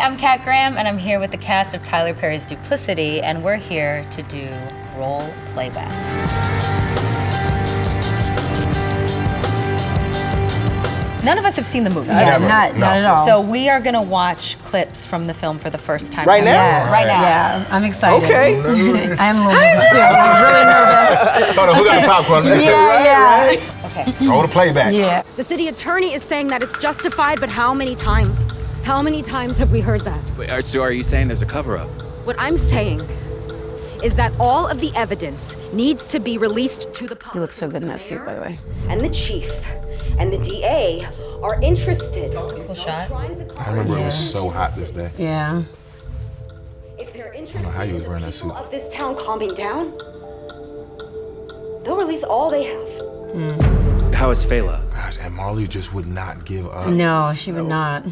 I'm Kat Graham, and I'm here with the cast of Tyler Perry's Duplicity, and we're here to do role playback. None of us have seen the movie. Yeah, not at all. So we are gonna watch clips from the film for the first time. Right now? Yes. Right now. Yeah, I'm excited. Okay. I'm a little nervous too. I'm really nervous. Hold on, who got the popcorn? Yeah. Okay. Roll the playback. Yeah. The city attorney is saying that it's justified, but how many times? How many times have we heard that? Wait, so are you saying there's a cover-up? What I'm saying is that all of the evidence needs to be released to the public. You look so good in that suit, by the way. And the chief and the DA are interested. That's a cool shot. I remember it was so hot this day. Yeah. If they're I don't interested know how you was in wearing the that people suit. of this town calming down, they'll release all they have. How is Fela? Gosh, and Marley just would not give up. No, she would not.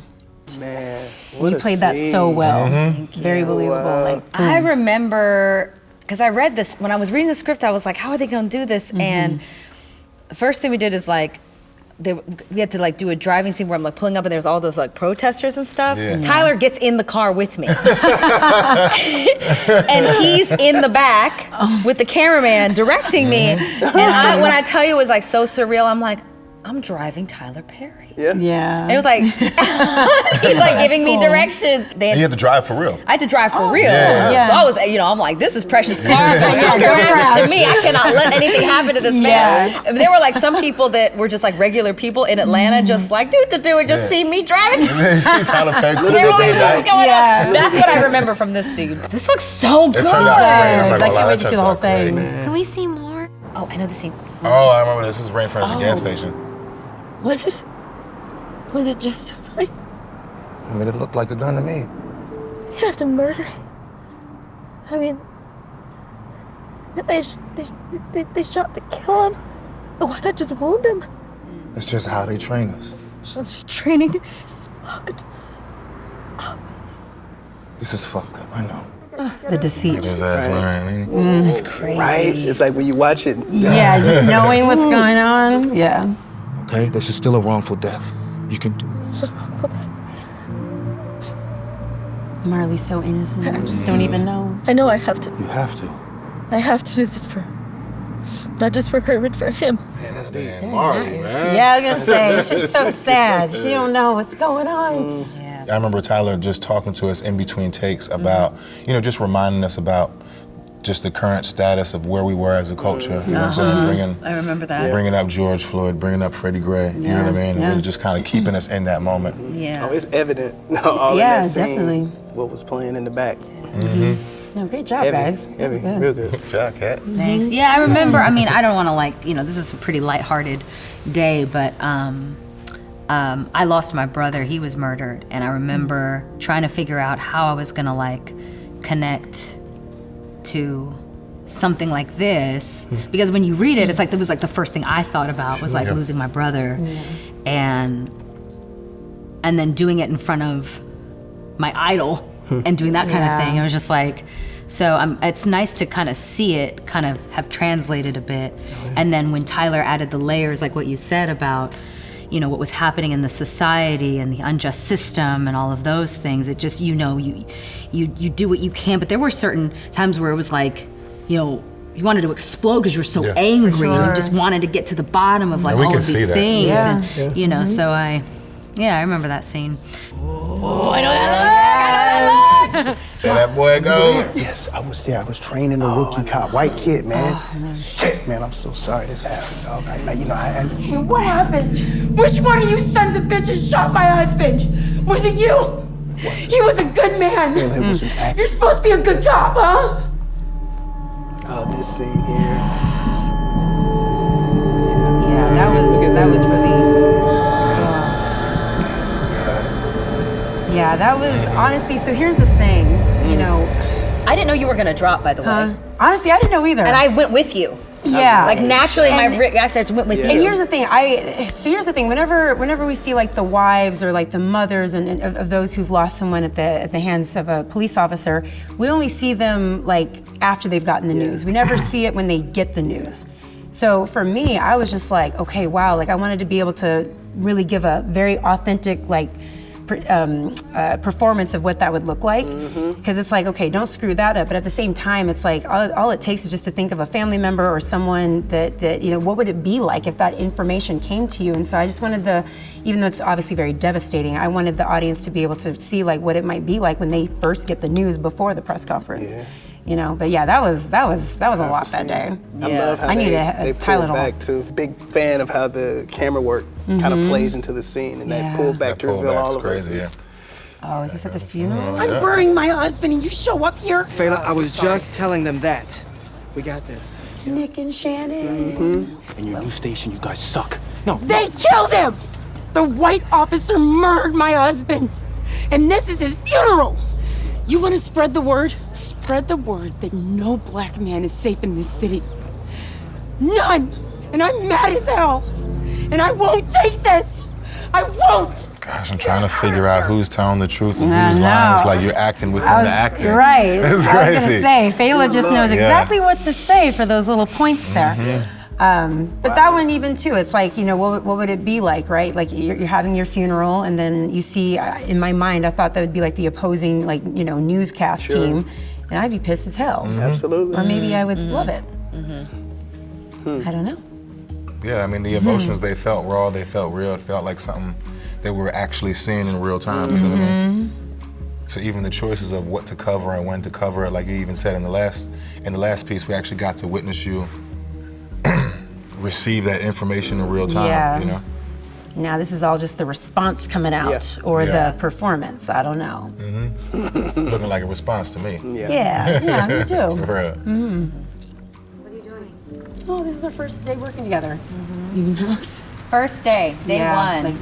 Man, You played that so well. Very believable. Wow. Like, I remember, because I read this, when I was reading the script, I was like, how are they gonna do this? And the first thing we did is like, we had to like do a driving scene where I'm like pulling up and there's all those like protesters and stuff. Yeah. Tyler gets in the car with me. And he's in the back with the cameraman directing me. And when I tell you it was like so surreal, I'm like, I'm driving Tyler Perry. Yeah. yeah. And it was like, he's like giving me directions. And you had to drive for real. I had to drive for real. Yeah. Yeah. So I was, I'm like, this is precious car. Whatever happens to me, I cannot let anything happen to this man. And there were like some people that were just like regular people in Atlanta, just like, and just see me driving. You see Tyler Perry. They were like, what's going Yeah. on? That's what I remember from this scene. This looks so good. It turned out Yes, great. I can't wait to see the whole thing. Can we see more? Oh, I know the scene. Oh, I remember this. This is right in front of the gas station. Was it justified? I mean, it looked like a gun to me. You have to murder. I mean, they shot to kill him. Why not just wound him? It's just how they train us. Just training is fucked up. This is fucked up, I know. The deceit. His ass lying, ain't he? That's crazy. Right? It's like when you watch it. Yeah, just knowing what's going on. Yeah. Okay, this is still a wrongful death. You can do this. Marley's so innocent. I just don't even know. I know I have to. You have to. I have to do this for, not just for her, but for him. Man, that's damn Marley, man. Yeah, I was gonna say, she's so sad. She don't know what's going on. I remember Tyler just talking to us in between takes about, just reminding us about just the current status of where we were as a culture. You know what I'm saying? I remember that. Bringing up George Floyd, bringing up Freddie Gray. You know what I mean? Yeah. And just kind of keeping us in that moment. Yeah. Oh, it's evident. All in Yeah, that scene, definitely. What was playing in the back. No, great job, Heavy, guys. heavy, That's good. real good. Good job, Kat. Thanks. Yeah, I remember. I mean, I don't want to this is a pretty lighthearted day, but I lost my brother. He was murdered, and I remember trying to figure out how I was gonna connect to something like this, because when you read it, it's like that was like the first thing I thought about was like losing my brother, and then doing it in front of my idol and doing that kind of thing. I was just like, so it's nice to kind of see it kind of have translated a bit. And then when Tyler added the layers, like what you said about, what was happening in the society and the unjust system and all of those things, it just, you do what you can. But there were certain times where it was like, you wanted to explode because you're so angry and you just wanted to get to the bottom of all of these things. Yeah. And, so I remember that scene. Oh, I know that look. There that boy go. Yes, I was there. I was training the rookie cop, white kid, man. Shit, man, I'm so sorry this happened, dog. What happened? Which one of you sons of bitches shot my husband? Was it you? He was a good man. It was an accident. You're supposed to be a good cop, huh? Oh, this scene here. Yeah, that was really. Yeah, that was honestly. So here's the thing, I didn't know you were gonna drop, by the way. Honestly, I didn't know either. And I went with you. Yeah. Like naturally, my reaction, I just went with you. And here's the thing. Whenever we see like the wives or like the mothers and of those who've lost someone at the hands of a police officer, we only see them like after they've gotten the news. We never see it when they get the news. So for me, I was just like, okay, wow. Like I wanted to be able to really give a very authentic performance of what that would look like, because it's like, okay, don't screw that up, but at the same time, it's like all it takes is just to think of a family member or someone that you know, what would it be like if that information came to you? And so I just wanted even though it's obviously very devastating, I wanted the audience to be able to see like what it might be like when they first get the news before the press conference. Yeah. You know, but yeah, that was a lot that day. I love how they pulled back too. Big fan of how the camera work kind of plays into the scene, and that pulled back to reveal all of us. Crazy, Oh, is this at the funeral? I'm burying my husband and you show up here? Fela, I was just telling them that. We got this. Nick and Shannon. And your new station, you guys suck. No. They killed him! The white officer murdered my husband. And this is his funeral. You want to spread the word? Spread the word that no black man is safe in this city. None! And I'm mad as hell. And I won't take this. I won't! Gosh, I'm trying to figure out who's telling the truth and who's lying. It's like you're acting within the acting. Right. It's I was crazy. gonna say, Fela just knows exactly what to say for those little points there. But that one even too, it's like, you know, what would it be like, right? Like you're having your funeral and then you see, in my mind, I thought that would be like the opposing, like, you know, newscast team. And I'd be pissed as hell. Absolutely. Or maybe I would love it. I don't know. Yeah, I mean, the emotions they felt raw, they felt real. It felt like something that we were actually seeing in real time, you know what I mean? So even the choices of what to cover and when to cover it, like you even said in the last piece, we actually got to witness you receive that information in real time, you know? Now this is all just the response coming out or the performance, I don't know. Looking like a response to me. Yeah, me too. For real. What are you doing? Oh, this is our first day working together. Leaving house. First day, day one. Like,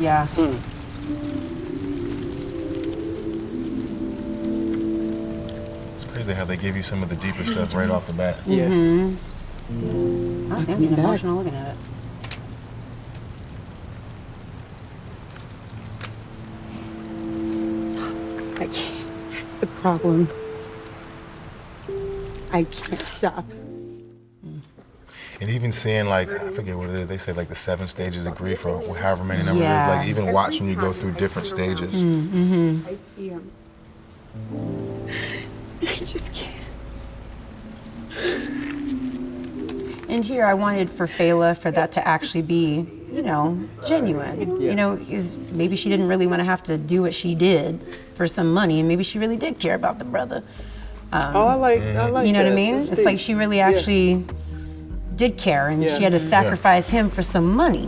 It's crazy how they give you some of the deeper stuff right off the bat. It's not getting emotional looking at it. Stop. I can't. That's the problem. I can't stop. And even seeing, like, I forget what it is, they say like the 7 stages of grief or however many number it is, like even watching you go through different stages. I see him. I just can't. And here I wanted for Fela for that to actually be, you know, genuine. You know, because maybe she didn't really want to have to do what she did for some money, and maybe she really did care about the brother. I like you know what I mean? It's like she really actually did care, and she had to sacrifice him for some money.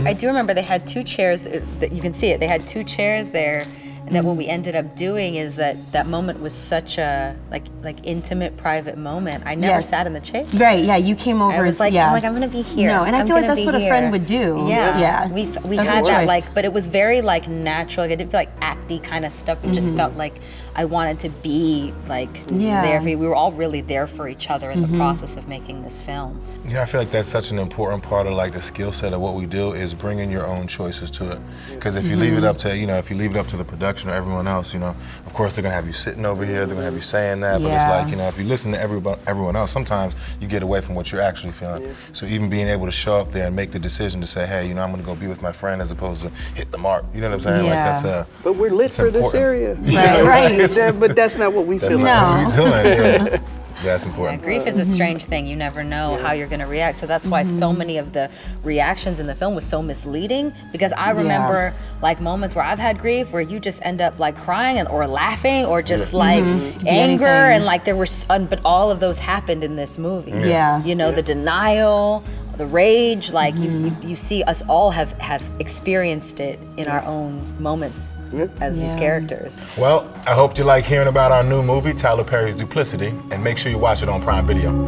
I do remember they had 2 chairs, that you can see it, they had 2 chairs there, and then what we ended up doing is that moment was such a like intimate, private moment. I never sat in the chair. Right, you came over. I was like, I'm gonna be here. No, and I feel like that's what a friend would do. Yeah. We had that like, but it was very like natural. Like, I didn't feel like acty kind of stuff. It just felt like I wanted to be like there for you. We were all really there for each other in the process of making this film. Yeah, I feel like that's such an important part of like the skill set of what we do is bringing your own choices to it. Because if you leave it up to, if you leave it up to the production or everyone else, of course they're gonna have you sitting over here, they're gonna have you saying that, but it's like, if you listen to everyone else, sometimes you get away from what you're actually feeling. So even being able to show up there and make the decision to say, hey, I'm gonna go be with my friend as opposed to hit the mark. You know what I'm saying? Yeah. Like that's But we're lit for this area. Right. But that's not what we feel like. What we're doing. Yeah. That's important. Grief is a strange thing. You never know how you're going to react. So that's why so many of the reactions in the film was so misleading, because I remember like moments where I've had grief where you just end up like crying or laughing or just like anger and like there were, but all of those happened in this movie. The denial, the rage, like you see us all have experienced it in our own moments as these characters. Well, I hope you like hearing about our new movie, Tyler Perry's Duplicity, and make sure you watch it on Prime Video.